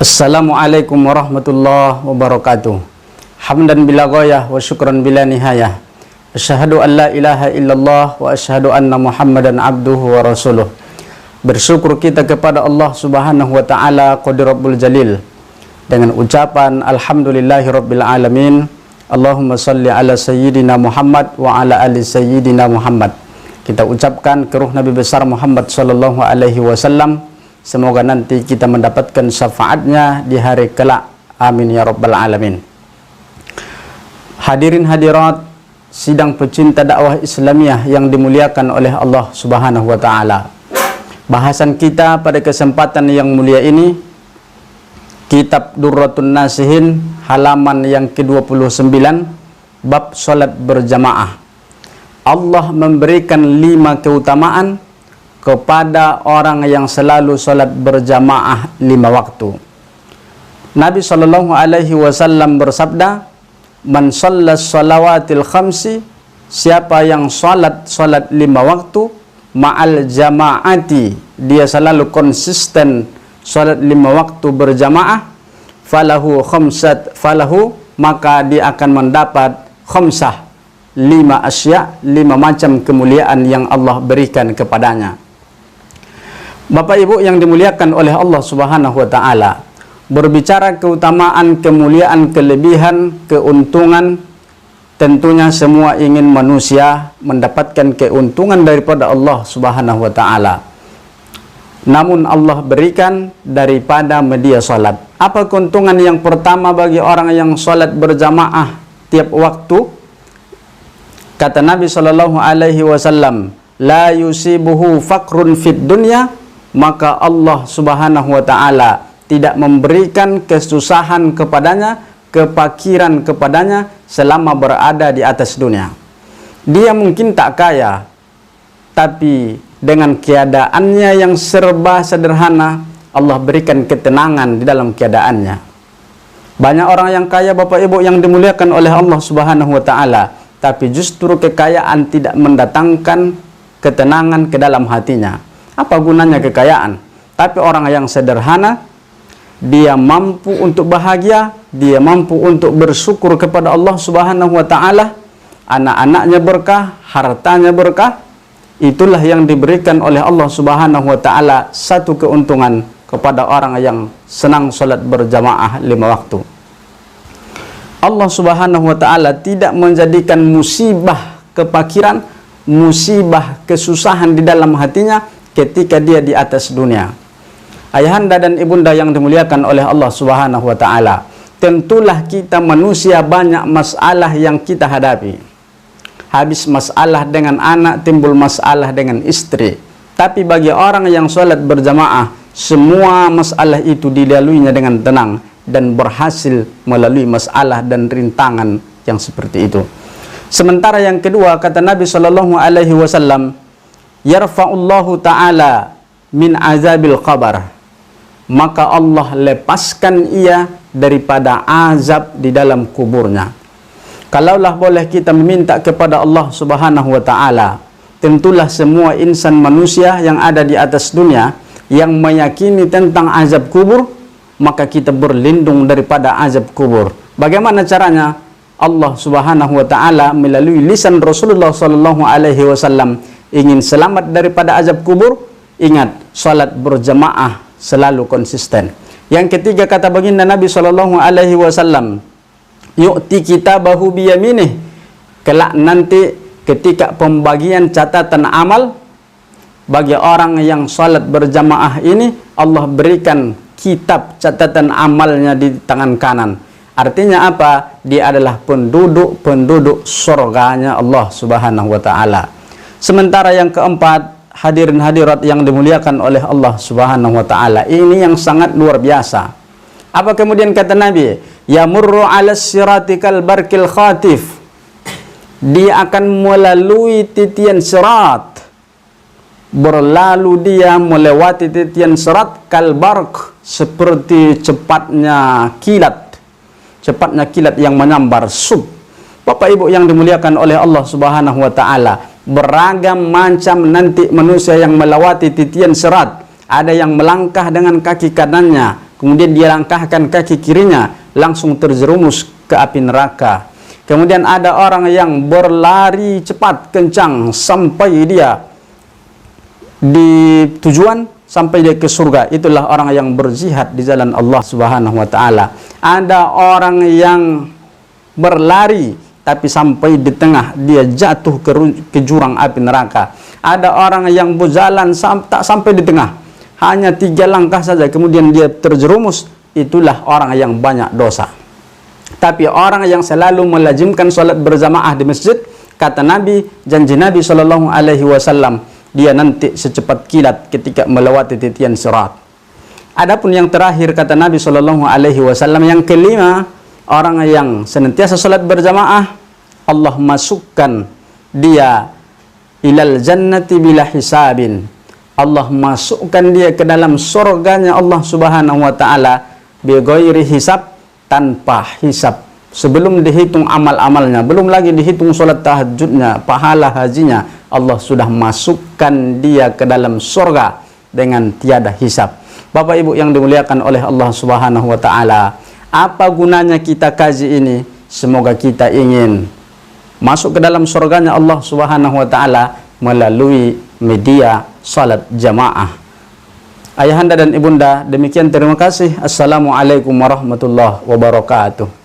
Assalamualaikum warahmatullahi wabarakatuh. Hamdan bila ghayah wa syukran bila nihayah. Asyhadu an la ilaha illallah wa asyhadu anna Muhammadan abduhu wa rasuluh. Bersyukur kita kepada Allah Subhanahu wa taala Qadir Jalil dengan ucapan alhamdulillahi rabbil alamin. Allahumma salli ala sayyidina Muhammad wa ala ali sayyidina Muhammad. Kita ucapkan ke ruh Nabi besar Muhammad sallallahu alaihi wasallam, semoga nanti kita mendapatkan syafaatnya di hari kelak. Amin ya rabbal alamin. Hadirin hadirat sidang pecinta dakwah Islamiyah yang dimuliakan oleh Allah Subhanahu wa taala. Bahasan kita pada kesempatan yang mulia ini Kitab Durratun Nasihin halaman yang ke-29, bab salat berjamaah. Allah memberikan 5 keutamaan kepada orang yang selalu salat berjamaah 5 waktu. Nabi sallallahu alaihi wasallam bersabda, "Man shallas shalawatil khamsi," siapa yang salat 5 waktu ma'al jamaati, dia selalu konsisten salat 5 waktu berjamaah, falahu khamsat, falahu, maka dia akan mendapat khamsah, 5 asya, 5 macam kemuliaan yang Allah berikan kepadanya. Bapak Ibu yang dimuliakan oleh Allah Subhanahu wa taala, berbicara keutamaan, kemuliaan, kelebihan, keuntungan, tentunya semua ingin manusia mendapatkan keuntungan daripada Allah Subhanahu wa taala. Namun Allah berikan daripada media salat. Apa keuntungan yang pertama bagi orang yang salat berjamaah tiap waktu? Kata Nabi sallallahu alaihi wasallam, la yusibuhu faqrun fid dunya, maka Allah Subhanahu wa taala tidak memberikan kesusahan kepadanya, kepakiran kepadanya selama berada di atas dunia. Dia mungkin tak kaya, tapi dengan keadaannya yang serba sederhana, Allah berikan ketenangan di dalam keadaannya. Banyak orang yang kaya Bapak Ibu yang dimuliakan oleh Allah Subhanahu wa taala, tapi justru kekayaan tidak mendatangkan ketenangan ke dalam hatinya. Apa gunanya kekayaan? Tapi orang yang sederhana, dia mampu untuk bahagia, dia mampu untuk bersyukur kepada Allah Subhanahu wa taala, anak-anaknya berkah, hartanya berkah. Itulah yang diberikan oleh Allah Subhanahu wa taala satu keuntungan kepada orang yang senang salat berjamaah 5 waktu. Allah Subhanahu wa taala tidak menjadikan musibah kepakiran, musibah kesusahan di dalam hatinya ketika dia di atas dunia. Ayahanda dan ibunda yang dimuliakan oleh Allah Subhanahu wa taala, tentulah kita manusia banyak masalah yang kita hadapi. Habis masalah dengan anak, timbul masalah dengan istri. Tapi bagi orang yang salat berjamaah, semua masalah itu dilaluinya dengan tenang dan berhasil melalui masalah dan rintangan yang seperti itu. Sementara yang kedua, kata Nabi sallallahu alaihi wasallam, yarfa'ullahu ta'ala min azabil qabr, maka Allah lepaskan ia daripada azab di dalam kuburnya. Kalaulah boleh kita meminta kepada Allah Subhanahu wa taala, tentulah semua insan manusia yang ada di atas dunia yang meyakini tentang azab kubur, maka kita berlindung daripada azab kubur. Bagaimana caranya? Allah Subhanahu wa taala melalui lisan Rasulullah sallallahu alaihi wasallam ingin selamat daripada azab kubur. Ingat, salat berjamaah selalu konsisten. Yang ketiga, kata baginda Nabi sallallahu alaihi wasallam, yu'ti kitabahu biyaminih, kelak nanti ketika pembagian catatan amal bagi orang yang salat berjamaah ini, Allah berikan kitab catatan amalnya di tangan kanan. Artinya apa? Dia adalah penduduk surganya Allah Subhanahu wa taala. Sementara yang keempat, hadirin hadirat yang dimuliakan oleh Allah Subhanahu wa taala, ini yang sangat luar biasa. Apa kemudian kata Nabi? Yamurru 'alas siratikal barkil khatif. Dia akan melalui titian sirat. Berlalu dia melewati titian sirat kalbark, seperti cepatnya kilat yang menyambar sub. Bapak Ibu yang dimuliakan oleh Allah Subhanahu wa taala, beragam macam nanti manusia yang melewati titian sirat. Ada yang melangkah dengan kaki kanannya, kemudian dia langkahkan kaki kirinya, langsung terjerumus ke api neraka. Kemudian ada orang yang berlari cepat, kencang, sampai dia di tujuan, sampai dia ke surga. Itulah orang yang berjihad di jalan Allah Subhanahu wa taala. Ada orang yang berlari tapi sampai di tengah dia jatuh ke jurang api neraka. Ada orang yang berjalan tak sampai di tengah, hanya 3 langkah saja kemudian dia terjerumus. Itulah orang yang banyak dosa. Tapi orang yang selalu melazimkan salat berjamaah di masjid, kata Nabi, janji Nabi sallallahu alaihi wasallam, dia nanti secepat kilat ketika melewati titian sirat. Adapun yang terakhir kata Nabi sallallahu alaihi wasallam, yang kelima, orang yang senantiasa salat berjamaah, Allah masukkan dia ilal jannati bila hisabin. Allah masukkan dia ke dalam surganya Allah Subhanahu wa taala bi ghairi hisab, tanpa hisab. Sebelum dihitung amal-amalnya, belum lagi dihitung salat tahajudnya, pahala hajinya, Allah sudah masukkan dia ke dalam surga dengan tiada hisab. Bapak Ibu yang dimuliakan oleh Allah Subhanahu wa taala, apa gunanya kita kaji ini? Semoga kita ingin masuk ke dalam surganya Allah Subhanahu wa taala melalui media salat jamaah. Ayahanda dan ibunda, demikian, terima kasih. Assalamualaikum warahmatullahi wabarakatuh.